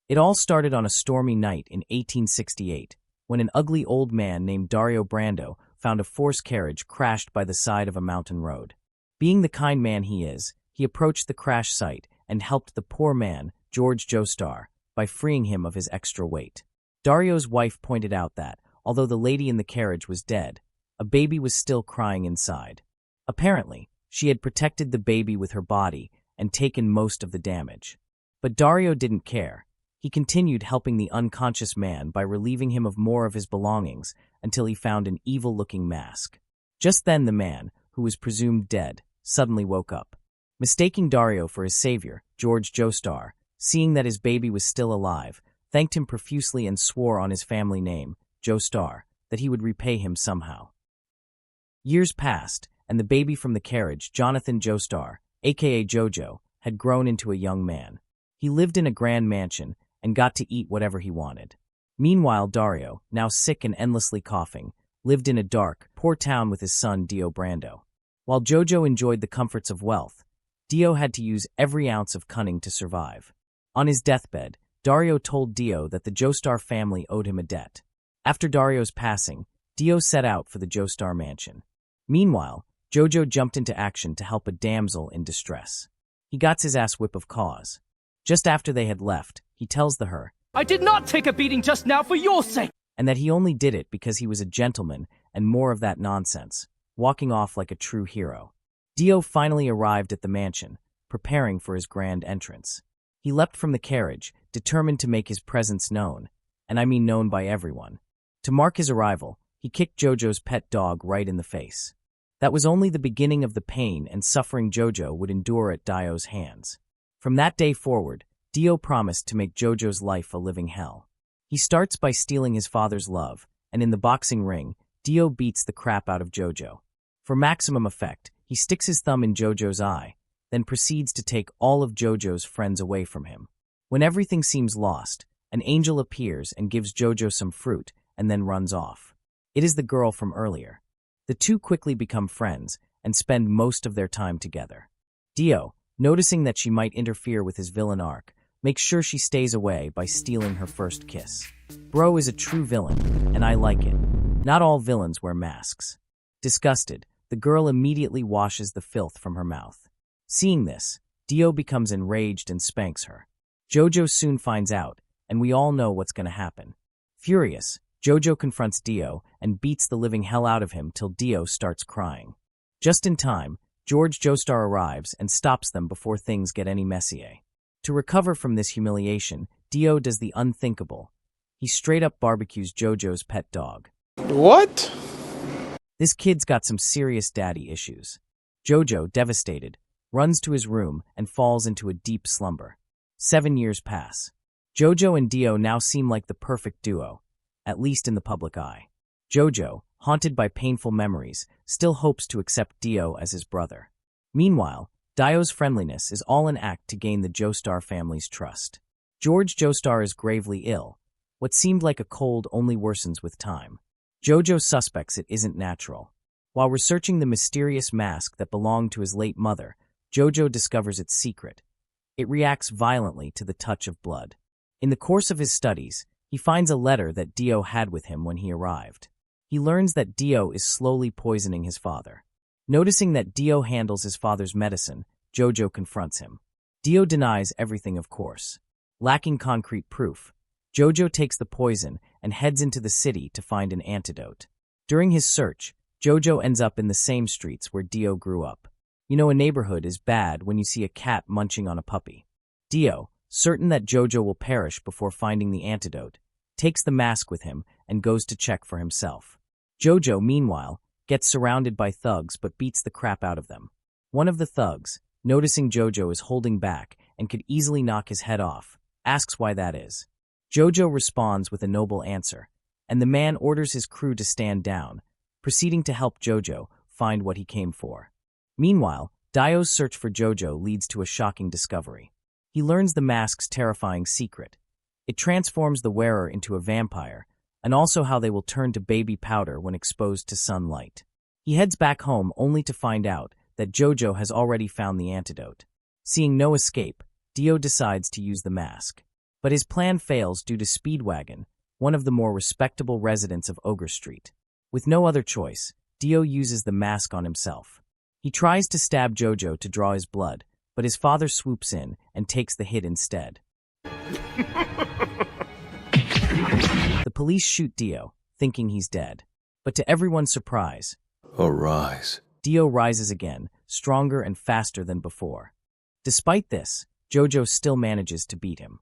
It all started on a stormy night in 1868, when an ugly old man named Dario Brando found a forced carriage crashed by the side of a mountain road. Being the kind man he is, he approached the crash site and helped the poor man, George Joestar, by freeing him of his extra weight. Dario's wife pointed out that, although the lady in the carriage was dead, a baby was still crying inside. Apparently, she had protected the baby with her body and taken most of the damage. But Dario didn't care. He continued helping the unconscious man by relieving him of more of his belongings until he found an evil-looking mask. Just then the man, who was presumed dead, suddenly woke up. Mistaking Dario for his savior, George Joestar, seeing that his baby was still alive, thanked him profusely and swore on his family name, Joestar, that he would repay him somehow. Years passed, and the baby from the carriage, Jonathan Joestar, aka JoJo, had grown into a young man. He lived in a grand mansion and got to eat whatever he wanted. Meanwhile, Dario, now sick and endlessly coughing, lived in a dark, poor town with his son Dio Brando. While JoJo enjoyed the comforts of wealth, Dio had to use every ounce of cunning to survive. On his deathbed, Dario told Dio that the Joestar family owed him a debt. After Dario's passing, Dio set out for the Joestar mansion. Meanwhile, JoJo jumped into action to help a damsel in distress. He got his ass whip of cause. Just after they had left, he tells her, "I did not take a beating just now for your sake!" and that he only did it because he was a gentleman and more of that nonsense, walking off like a true hero. Dio finally arrived at the mansion, preparing for his grand entrance. He leapt from the carriage, determined to make his presence known, and I mean known by everyone. To mark his arrival, he kicked JoJo's pet dog right in the face. That was only the beginning of the pain and suffering JoJo would endure at Dio's hands. From that day forward, Dio promised to make JoJo's life a living hell. He starts by stealing his father's love, and in the boxing ring, Dio beats the crap out of JoJo. For maximum effect, he sticks his thumb in JoJo's eye, then proceeds to take all of JoJo's friends away from him. When everything seems lost, an angel appears and gives JoJo some fruit and then runs off. It is the girl from earlier. The two quickly become friends and spend most of their time together. Dio, noticing that she might interfere with his villain arc, makes sure she stays away by stealing her first kiss. Bro is a true villain, and I like it. Not all villains wear masks. Disgusted, the girl immediately washes the filth from her mouth. Seeing this, Dio becomes enraged and spanks her. JoJo soon finds out, and we all know what's going to happen. Furious, JoJo confronts Dio and beats the living hell out of him till Dio starts crying. Just in time, George Joestar arrives and stops them before things get any messier. To recover from this humiliation, Dio does the unthinkable. He straight up barbecues JoJo's pet dog. What? This kid's got some serious daddy issues. JoJo, devastated, runs to his room and falls into a deep slumber. 7 years pass. JoJo and Dio now seem like the perfect duo, at least in the public eye. JoJo, haunted by painful memories, still hopes to accept Dio as his brother. Meanwhile, Dio's friendliness is all an act to gain the Joestar family's trust. George Joestar is gravely ill. What seemed like a cold only worsens with time. JoJo suspects it isn't natural. While researching the mysterious mask that belonged to his late mother, JoJo discovers its secret. It reacts violently to the touch of blood. In the course of his studies, he finds a letter that Dio had with him when he arrived. He learns that Dio is slowly poisoning his father. Noticing that Dio handles his father's medicine, JoJo confronts him. Dio denies everything, of course. Lacking concrete proof, JoJo takes the poison and heads into the city to find an antidote. During his search, JoJo ends up in the same streets where Dio grew up. You know, a neighborhood is bad when you see a cat munching on a puppy. Dio, certain that JoJo will perish before finding the antidote, takes the mask with him and goes to check for himself. JoJo, meanwhile, gets surrounded by thugs but beats the crap out of them. One of the thugs, noticing JoJo is holding back and could easily knock his head off, asks why that is. JoJo responds with a noble answer, and the man orders his crew to stand down, proceeding to help JoJo find what he came for. Meanwhile, Dio's search for JoJo leads to a shocking discovery. He learns the mask's terrifying secret. It transforms the wearer into a vampire, and also how they will turn to baby powder when exposed to sunlight. He heads back home only to find out that JoJo has already found the antidote. Seeing no escape, Dio decides to use the mask. But his plan fails due to Speedwagon, one of the more respectable residents of Ogre Street. With no other choice, Dio uses the mask on himself. He tries to stab JoJo to draw his blood, but his father swoops in and takes the hit instead. The police shoot Dio, thinking he's dead. But to everyone's surprise, Arise. Dio rises again, stronger and faster than before. Despite this, JoJo still manages to beat him.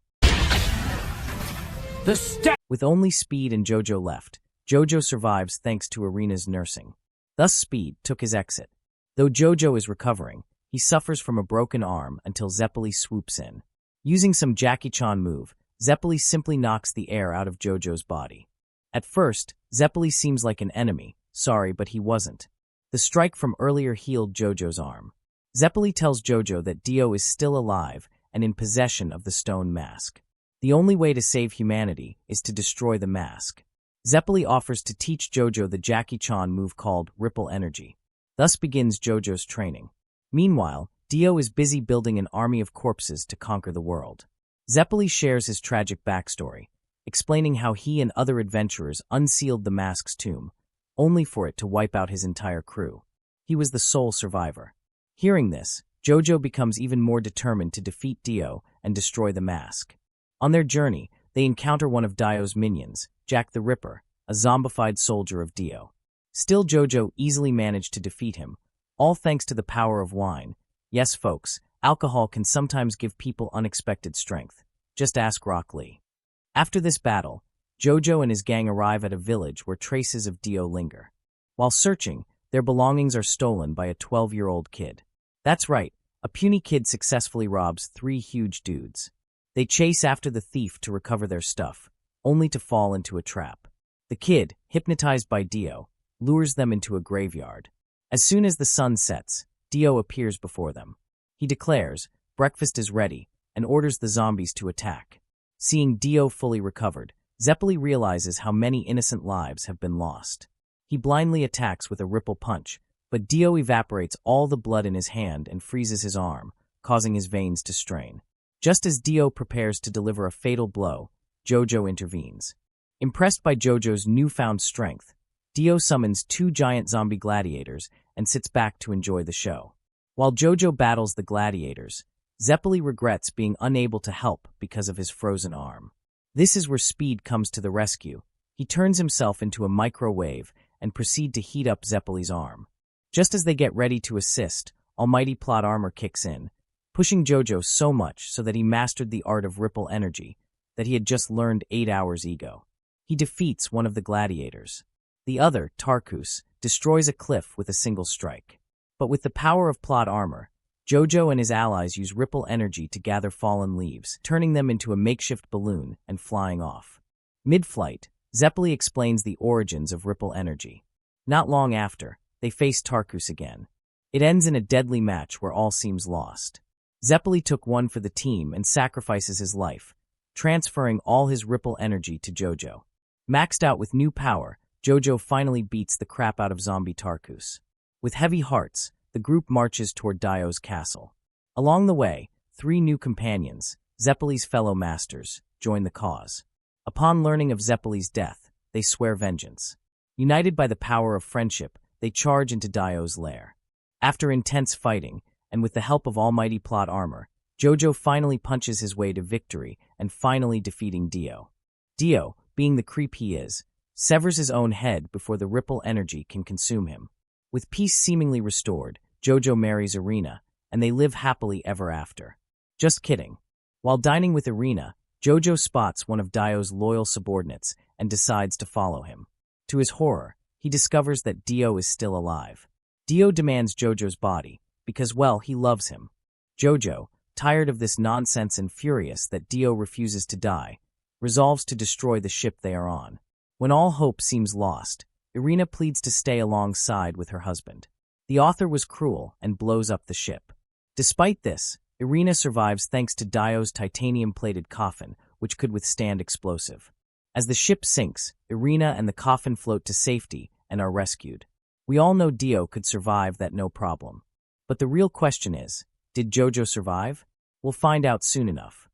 With only Speed and JoJo left, JoJo survives thanks to Irina's nursing. Thus Speed took his exit. Though JoJo is recovering, he suffers from a broken arm until Zeppeli swoops in. Using some Jackie Chan move, Zeppeli simply knocks the air out of JoJo's body. At first, Zeppeli seems like an enemy. Sorry, but he wasn't. The strike from earlier healed JoJo's arm. Zeppeli tells JoJo that Dio is still alive and in possession of the stone mask. The only way to save humanity is to destroy the mask. Zeppeli offers to teach JoJo the Jackie Chan move called Ripple Energy. Thus begins JoJo's training. Meanwhile, Dio is busy building an army of corpses to conquer the world. Zeppeli shares his tragic backstory, explaining how he and other adventurers unsealed the mask's tomb, only for it to wipe out his entire crew. He was the sole survivor. Hearing this, JoJo becomes even more determined to defeat Dio and destroy the mask. On their journey, they encounter one of Dio's minions, Jack the Ripper, a zombified soldier of Dio. Still, JoJo easily managed to defeat him, all thanks to the power of wine. Yes, folks, alcohol can sometimes give people unexpected strength. Just ask Rock Lee. After this battle, JoJo and his gang arrive at a village where traces of Dio linger. While searching, their belongings are stolen by a 12-year-old kid. That's right, a puny kid successfully robs 3 huge dudes. They chase after the thief to recover their stuff, only to fall into a trap. The kid, hypnotized by Dio, lures them into a graveyard. As soon as the sun sets, Dio appears before them. He declares, breakfast is ready, and orders the zombies to attack. Seeing Dio fully recovered, Zeppeli realizes how many innocent lives have been lost. He blindly attacks with a ripple punch, but Dio evaporates all the blood in his hand and freezes his arm, causing his veins to strain. Just as Dio prepares to deliver a fatal blow, JoJo intervenes. Impressed by JoJo's newfound strength, Dio summons 2 giant zombie gladiators and sits back to enjoy the show. While JoJo battles the gladiators, Zeppeli regrets being unable to help because of his frozen arm. This is where Speed comes to the rescue. He turns himself into a microwave and proceeds to heat up Zeppeli's arm. Just as they get ready to assist, Almighty Plot Armor kicks in, pushing JoJo so much so that he mastered the art of ripple energy that he had just learned 8 hours ago. He defeats one of the gladiators. The other, Tarkus, destroys a cliff with a single strike. But with the power of plot armor, JoJo and his allies use ripple energy to gather fallen leaves, turning them into a makeshift balloon and flying off. Mid-flight, Zeppeli explains the origins of ripple energy. Not long after, they face Tarkus again. It ends in a deadly match where all seems lost. Zeppeli took one for the team and sacrifices his life, transferring all his ripple energy to JoJo. Maxed out with new power, JoJo finally beats the crap out of zombie Tarkus. With heavy hearts, the group marches toward Dio's castle. Along the way, 3 new companions, Zeppeli's fellow masters, join the cause. Upon learning of Zeppeli's death, they swear vengeance. United by the power of friendship, they charge into Dio's lair. After intense fighting, and with the help of almighty plot armor, JoJo finally punches his way to victory and finally defeating Dio. Dio, being the creep he is, severs his own head before the ripple energy can consume him. With peace seemingly restored, JoJo marries Irina, and they live happily ever after. Just kidding. While dining with Irina, JoJo spots one of Dio's loyal subordinates and decides to follow him. To his horror, he discovers that Dio is still alive. Dio demands JoJo's body, because, well, he loves him. JoJo, tired of this nonsense and furious that Dio refuses to die, resolves to destroy the ship they are on. When all hope seems lost, Irina pleads to stay alongside with her husband. The author was cruel and blows up the ship. Despite this, Irina survives thanks to Dio's titanium-plated coffin, which could withstand explosive. As the ship sinks, Irina and the coffin float to safety and are rescued. We all know Dio could survive that no problem. But the real question is, did JoJo survive? We'll find out soon enough.